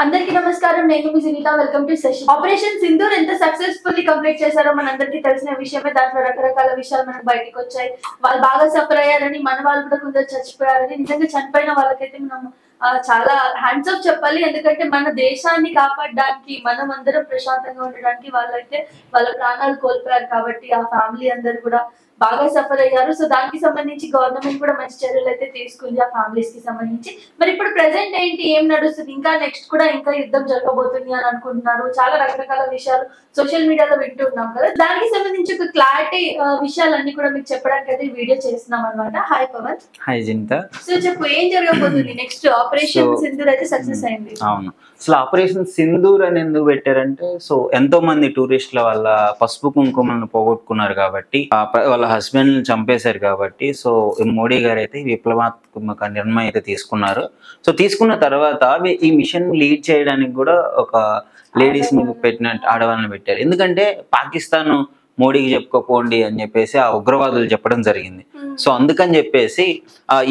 అందరికీ నమస్కారం. నేను మీ Sunita. Welcome to session. Operation Sindoor ఎంత సక్సెస్ఫుల్లీ కంప్లీట్ చేశారో మనందరికీ తెలిసిన విషయమే. దాంట్లో రకరకాల విషయాలు మనకు బయటకు వచ్చాయి. వాళ్ళు బాగా సఫర్ అయ్యారని, మన వాళ్ళు కూడా కొందరు చచ్చిపోయారని. నిజంగా చనిపోయిన వాళ్ళకైతే మనం చాలా హ్యాండ్స్ ఆఫ్ చెప్పాలి. ఎందుకంటే మన దేశాన్ని కాపాడడానికి, మనం అందరం ప్రశాంతంగా ఉండడానికి వాళ్ళైతే వాళ్ళ ప్రాణాలు కోల్పోయారు. కాబట్టి ఆ ఫ్యామిలీ అందరు కూడా బాగా సఫర్ అయ్యారు. సో దానికి సంబంధించి గవర్నమెంట్ కూడా మంచి చర్యలు అయితే తీసుకుంది ఆ ఫ్యామిలీస్ కి సంబంధించి. మరి ఇప్పుడు ప్రెసెంట్ ఏంటి, ఏం నడుస్తుంది, ఇంకా నెక్స్ట్ కూడా ఇంకా యుద్ధం జరగబోతుంది అని అనుకుంటున్నారు. చాలా రకరకాల విషయాలు సోషల్ మీడియాలో వింటున్నాం కదా. దానికి సంబంధించి ఒక క్లారిటీ విషయాలన్నీ కూడా మీకు చెప్పడానికి అయితే వీడియో చేస్తున్నాం అనమాట. హాయ్ పవన్. హాయ్ జింత. సో చెప్పు, ఏం జరగబోతుంది నెక్స్ట్? ఆపరేషన్ సింధూర్ అయితే సక్సెస్ అయింది. అవును, అసలు ఆపరేషన్ సింధూర్ అని ఎందుకు పెట్టారంటే, సో ఎంతో మంది టూరిస్టుల వాళ్ళ పసుపు కుంకుమలను పోగొట్టుకున్నారు కాబట్టి, వాళ్ళ హస్బెండ్ చంపేశారు కాబట్టి, సో మోడీ గారు అయితే విప్లవాత్మక నిర్ణయం అయితే తీసుకున్నారు. సో తీసుకున్న తర్వాత ఈ మిషన్ లీడ్ చేయడానికి కూడా ఒక లేడీస్ ని పెట్టినట్టు ఆడవాళ్ళని పెట్టారు. ఎందుకంటే పాకిస్తాన్ మోడీకి చెప్పుకోపోండి అని చెప్పేసి ఆ ఉగ్రవాదులు చెప్పడం జరిగింది. సో అందుకని చెప్పేసి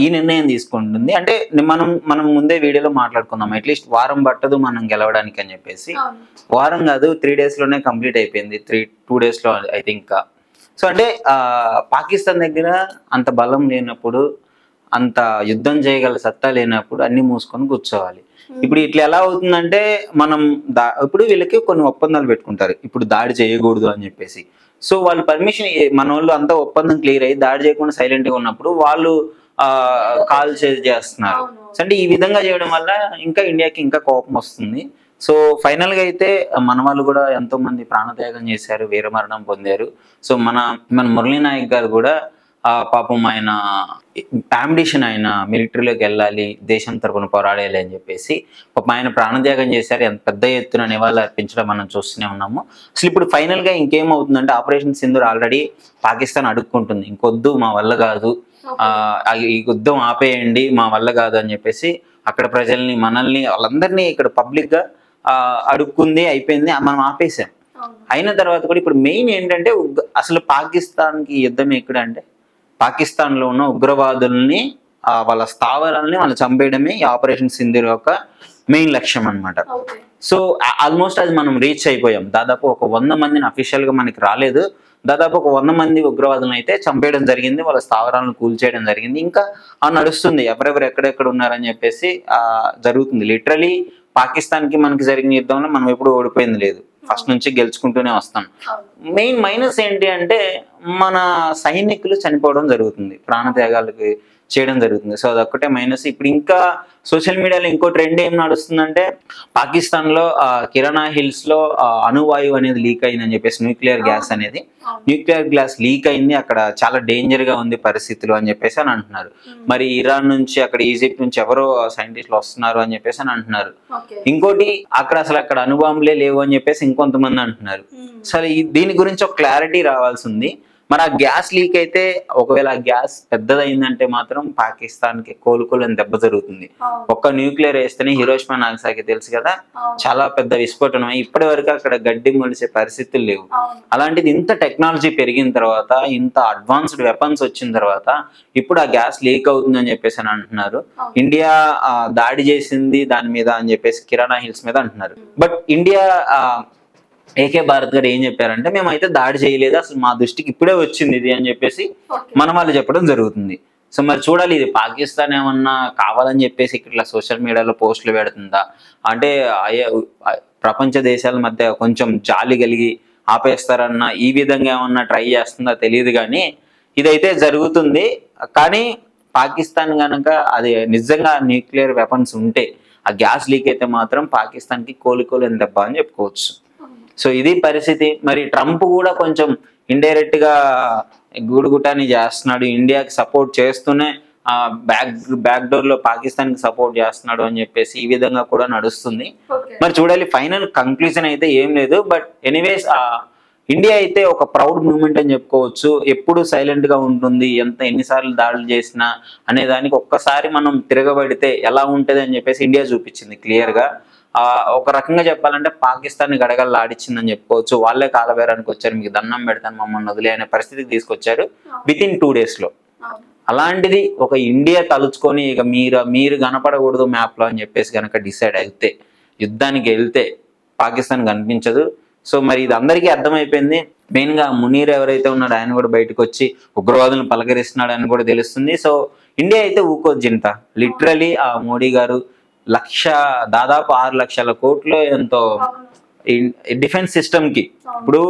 ఈ నిర్ణయం తీసుకుంటుంది. అంటే మనం ముందే వీడియోలో మాట్లాడుకుందాం, అట్లీస్ట్ వారం పట్టదు మనం గెలవడానికి అని చెప్పేసి. వారం కాదు, 3 days లోనే కంప్లీట్ అయిపోయింది. 2 days లో ఐ థింక్. సో అంటే పాకిస్తాన్ దగ్గర అంత బలం లేనప్పుడు, అంత యుద్ధం చేయగల సత్తా లేనప్పుడు అన్ని మూసుకొని కూర్చోవాలి. ఇప్పుడు ఇట్లా ఎలా అవుతుందంటే, మనం ఇప్పుడు వీళ్ళకి కొన్ని ఒప్పందాలు పెట్టుకుంటారు, ఇప్పుడు దాడి చేయకూడదు అని చెప్పేసి. సో వాళ్ళు పర్మిషన్, మన వాళ్ళు అంతా ఒప్పందం క్లియర్ అయ్యి దాడి చేయకుండా సైలెంట్ గా ఉన్నప్పుడు వాళ్ళు కాల్ చేస్తున్నారు. అంటే ఈ విధంగా చేయడం వల్ల ఇంకా ఇండియాకి ఇంకా కోపం వస్తుంది. సో ఫైనల్ గా అయితే మన వాళ్ళు కూడా ఎంతో మంది ప్రాణత్యాగం చేశారు, వీరమరణం పొందారు. సో మన మురళీ నాయక్ గారు కూడా పాపం ఆయన అంబిషన్, ఆయన మిలిటరీలోకి వెళ్ళాలి, దేశం తరపున పోరాడాలి అని చెప్పేసి పాపం ఆయన ప్రాణత్యాగం చేశారు. ఎంత పెద్ద ఎత్తున నివాళులు అర్పించడం మనం చూస్తూనే ఉన్నాము. అసలు ఇప్పుడు ఫైనల్ గా ఇంకేమవుతుందంటే, ఆపరేషన్ సింధూర్ ఆల్రెడీ పాకిస్తాన్ అడుక్కుంటుంది, ఇంకొద్దు మా వల్ల కాదు, ఈ యుద్ధం ఆపేయండి, మా వల్ల కాదు అని చెప్పేసి అక్కడ ప్రజల్ని, మనల్ని, వాళ్ళందరినీ ఇక్కడ పబ్లిక్ గా అడుక్కుంది, అయిపోయింది, మనం ఆపేసాం. అయిన తర్వాత కూడా ఇప్పుడు మెయిన్ ఏంటంటే, అసలు పాకిస్తాన్ కి యుద్ధం ఎక్కడ అంటే, పాకిస్తాన్ లో ఉన్న ఉగ్రవాదుల్ని, వాళ్ళ స్థావరాలని వాళ్ళు చంపేయడమే ఈ ఆపరేషన్ సింధూర్ యొక్క మెయిన్ లక్ష్యం అన్నమాట. సో ఆల్మోస్ట్ అది మనం రీచ్ అయిపోయాం. దాదాపు ఒక 100 మందిని, అఫీషియల్ గా మనకి రాలేదు, దాదాపు ఒక 100 మంది ఉగ్రవాదులను అయితే చంపేయడం జరిగింది, వాళ్ళ స్థావరాలను కూల్చేయడం జరిగింది. ఇంకా నడుస్తుంది, ఎవరెవరు ఎక్కడెక్కడ ఉన్నారని చెప్పేసి జరుగుతుంది. లిటరలీ పాకిస్తాన్ కి మనకి జరిగిన యుద్ధంలో మనం ఎప్పుడు ఓడిపోయింది లేదు, ఫస్ట్ నుంచి గెలుచుకుంటూనే వస్తాం. మెయిన్ మైనస్ ఏంటి అంటే, మన సైనికులు చనిపోవడం జరుగుతుంది, ప్రాణత్యాగాలకి చేయడం జరుగుతుంది. సో అదొక్కటే మైనస్. ఇప్పుడు ఇంకా సోషల్ మీడియాలో ఇంకో ట్రెండ్ ఏం నడుస్తుందంటే, పాకిస్తాన్ లో కిరాణా హిల్స్ లో అణువాయువు అనేది లీక్ అయిందని చెప్పేసి, న్యూక్లియర్ గ్యాస్ లీక్ అయింది, అక్కడ చాలా డేంజర్ గా ఉంది పరిస్థితులు అని చెప్పేసి అని అంటున్నారు. మరి ఇరాన్ నుంచి, అక్కడ ఈజిప్ట్ నుంచి ఎవరో సైంటిస్టులు వస్తున్నారు అని చెప్పేసి అని అంటున్నారు. ఇంకోటి, అక్కడ అణుబాంబులే లేవు అని చెప్పేసి ఇంకొంతమంది అంటున్నారు. సరే, దీని గురించి ఒక క్లారిటీ రావాల్సి ఉంది. మరి ఆ గ్యాస్ లీక్ అయితే, ఒకవేళ ఆ గ్యాస్ పెద్దదైందంటే మాత్రం పాకిస్తాన్ కి కోలుకోలేని దెబ్బ జరుగుతుంది. ఒక్క న్యూక్లియర్ వేస్తేనే హిరోషిమా నాగసాకి తెలుసు కదా, చాలా పెద్ద విస్ఫోటనం. ఇప్పటి వరకు అక్కడ గడ్డి మొలిసే పరిస్థితులు లేవు. అలాంటిది ఇంత టెక్నాలజీ పెరిగిన తర్వాత, ఇంత అడ్వాన్స్డ్ వెపన్స్ వచ్చిన తర్వాత ఇప్పుడు ఆ గ్యాస్ లీక్ అవుతుంది అని చెప్పేసి అని అంటున్నారు. ఇండియా దాడి చేసింది దాని మీద అని చెప్పేసి, కిరాణా హిల్స్ మీద అంటున్నారు. బట్ ఇండియా ఏకే భారత్ గారు ఏం చెప్పారంటే, మేమైతే దాడి చేయలేదు, అసలు మా దృష్టికి ఇప్పుడే వచ్చింది ఇది అని చెప్పేసి మన వాళ్ళు చెప్పడం జరుగుతుంది. సో మరి చూడాలి, ఇది పాకిస్తాన్ ఏమన్నా కావాలని చెప్పేసి ఇట్లా సోషల్ మీడియాలో పోస్టులు పెడుతుందా, అంటే ప్రపంచ దేశాల మధ్య కొంచెం జాలి కలిగి ఆపేస్తారన్న ఈ విధంగా ఏమన్నా ట్రై చేస్తుందా తెలియదు. కానీ ఇదైతే జరుగుతుంది. కానీ పాకిస్తాన్ కనుక అది నిజంగా న్యూక్లియర్ వెపన్స్ ఉంటే, ఆ గ్యాస్ లీక్ అయితే మాత్రం పాకిస్తాన్ కి కోలుకోలేని దెబ్బ అని చెప్పుకోవచ్చు. సో ఇది పరిస్థితి. మరి ట్రంప్ కూడా కొంచెం ఇండైరెక్ట్ గా గూడుగుటాన్ని చేస్తున్నాడు, ఇండియాకి సపోర్ట్ చేస్తూనే బ్యాక్ డోర్ లో పాకిస్తాన్ కి సపోర్ట్ చేస్తున్నాడు అని చెప్పేసి ఈ విధంగా కూడా నడుస్తుంది. మరి చూడాలి, ఫైనల్ కంక్లూజన్ అయితే ఏం లేదు. బట్ ఎనీవేస్, ఇండియా అయితే ఒక ప్రౌడ్ మూమెంట్ అని చెప్పుకోవచ్చు. ఎప్పుడు సైలెంట్ గా ఉంటుంది, ఎన్నిసార్లు దాడులు చేసినా అనే దానికి ఒక్కసారి మనం తిరగబడితే ఎలా ఉంటది అని చెప్పేసి ఇండియా చూపించింది క్లియర్ గా. ఒక రకంగా చెప్పాలంటే పాకిస్తాన్ గడగల్లా ఆడిచ్చిందని చెప్పుకోవచ్చు. వాళ్ళే కాలబేరానికి వచ్చారు, మీకు దండం పెడతాను మమ్మల్ని వదిలే అనే పరిస్థితికి తీసుకొచ్చారు వితిన్ 2 days లో. అలాంటిది ఒక ఇండియా తలుచుకొని ఇక మీరు కనపడకూడదు మ్యాప్ లో అని చెప్పేసి కనుక డిసైడ్ అయితే, యుద్ధానికి వెళ్తే పాకిస్తాన్ కనిపించదు. సో మరి ఇది అందరికీ అర్థమైపోయింది. మెయిన్ గా మునీర్ ఎవరైతే ఉన్నాడో ఆయన కూడా బయటకు వచ్చి ఉగ్రవాదులను పలకరిస్తున్నాడు అని కూడా తెలుస్తుంది. సో ఇండియా అయితే ఊకోజ్జింత లిటరలీ ఆ మోడీ గారు దాదాపు 6 లక్షల కోట్లు ఎంతో డిఫెన్స్ సిస్టమ్ కి, ఇప్పుడు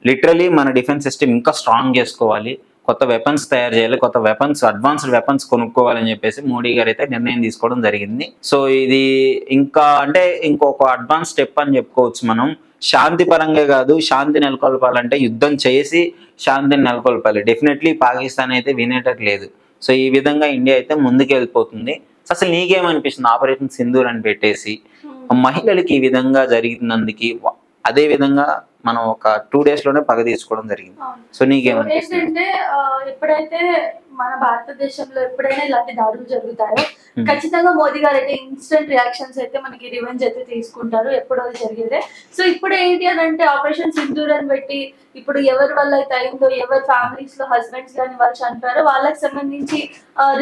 లిటరలీ మన డిఫెన్స్ సిస్టమ్ ఇంకా స్ట్రాంగ్ చేసుకోవాలి, కొత్త వెపన్స్ తయారు చేయాలి, కొత్త వెపన్స్ అడ్వాన్స్డ్ వెపన్స్ కొనుక్కోవాలని చెప్పేసి మోడీ గారు అయితే నిర్ణయం తీసుకోవడం జరిగింది. సో ఇది ఇంకా అంటే ఇంకొక అడ్వాన్స్ స్టెప్ అని చెప్పుకోవచ్చు మనం. శాంతి పరంగా కాదు, శాంతి నెలకొల్పాలంటే యుద్ధం చేసి శాంతిని నెలకొల్పాలి. డెఫినెట్లీ పాకిస్తాన్ అయితే వినేటట్లేదు. సో ఈ విధంగా ఇండియా అయితే ముందుకు వెళ్ళిపోతుంది. అసలు నీకేమనిపిస్తుంది ఆపరేషన్ సింధూర్ అని పెట్టేసి మహిళలకి ఈ విధంగా జరిగినందుకు? అదే విధంగా మనం ఒక 2 days లోనే పగ తీసుకోవడం జరిగింది. సో నీకేమనిపిస్తుంది? ఏంటంటే ఎప్పుడైతే మన భారతదేశంలో ఎప్పుడైనా ఇలాంటి దాడులు జరుగుతాయో ఖచ్చితంగా మోదీ గారు అయితే ఇన్స్టెంట్ రియాక్షన్స్ అయితే మనకి రివెంజ్ అయితే తీసుకుంటారు, ఎప్పుడో జరిగేదే. సో ఇప్పుడు ఏంటి అని అంటే ఆపరేషన్ సింధూర్ అని పెట్టి ఇప్పుడు ఎవరి వల్ల అయితే అయిందో, ఎవరి ఫ్యామిలీస్ లో హస్బెండ్స్ కానీ వాళ్ళు చనిపోయారో వాళ్ళకి సంబంధించి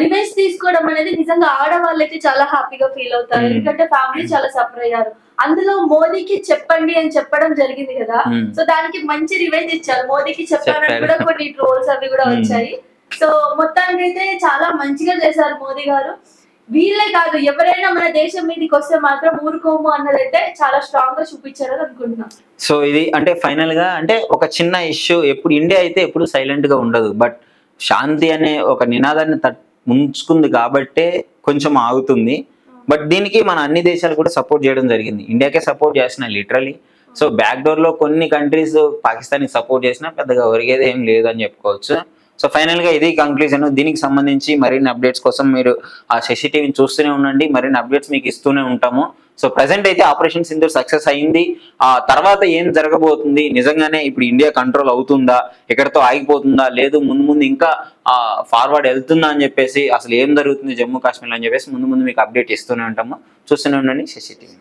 రివెంజ్ తీసుకోవడం అనేది నిజంగా ఆడవాళ్ళు అయితే చాలా హ్యాపీగా ఫీల్ అవుతారు. ఎందుకంటే ఫ్యామిలీ చాలా సఫర్ అయ్యారు. అందులో మోదీకి చెప్పండి అని చెప్పడం జరిగింది కదా, సో దానికి మంచి రివెంజ్ ఇచ్చారు. మోదీకి చెప్పారని కూడా కొన్ని ట్రోల్స్ అవి కూడా వచ్చాయి. సో మొత్తానికి అయితే చాలా మంచిగా చేశారు మోదీ గారు. వీళ్ళే కాదు, ఎవరైనా మన దేశం మీదకి వస్తే మాత్రం ఊరుకోము అన్నదైతే చాలా స్ట్రాంగ్ గా చూపించారని అనుకుంటున్నాం. సో ఇది అంటే ఫైనల్ గా అంటే ఒక చిన్న ఇష్యూ, ఎప్పుడు ఇండియా అయితే ఎప్పుడు సైలెంట్ గా ఉండదు, బట్ శాంతి అనే ఒక నినాదాన్ని ఉంచుకుంది కాబట్టే కొంచెం ఆగుతుంది. బట్ దీనికి మన అన్ని దేశాలు కూడా సపోర్ట్ చేయడం జరిగింది. ఇండియాకే సపోర్ట్ చేస్తున్నాయి లిటరలీ. సో బ్యాక్ డోర్ లో కొన్ని కంట్రీస్ పాకిస్తాన్ కి సపోర్ట్ చేసినా పెద్దగా ఒరిగేది ఏం లేదు అని చెప్పుకోవచ్చు. సో ఫైనల్ గా ఇది కంక్లూజన్. దీనికి సంబంధించి మరిన్ని అప్డేట్స్ కోసం మీరు ఆ శశి టీవీని చూస్తూనే ఉండండి, మరిన్ని అప్డేట్స్ మీకు ఇస్తూనే ఉంటాము. సో ప్రెసెంట్ అయితే ఆపరేషన్ సింధూర్ సక్సెస్ అయింది. ఆ తర్వాత ఏం జరగబోతుంది, నిజంగానే ఇప్పుడు ఇండియా కంట్రోల్ అవుతుందా, ఎక్కడితో ఆగిపోతుందా, లేదు ముందు ముందు ఇంకా ఫార్వర్డ్ వెళ్తుందా అని చెప్పేసి, అసలు ఏం జరుగుతుంది జమ్మూ కాశ్మీర్ అని చెప్పేసి ముందు ముందు మీకు అప్డేట్ ఇస్తూనే ఉంటాము. చూస్తూనే ఉండండి శశి టీవీ.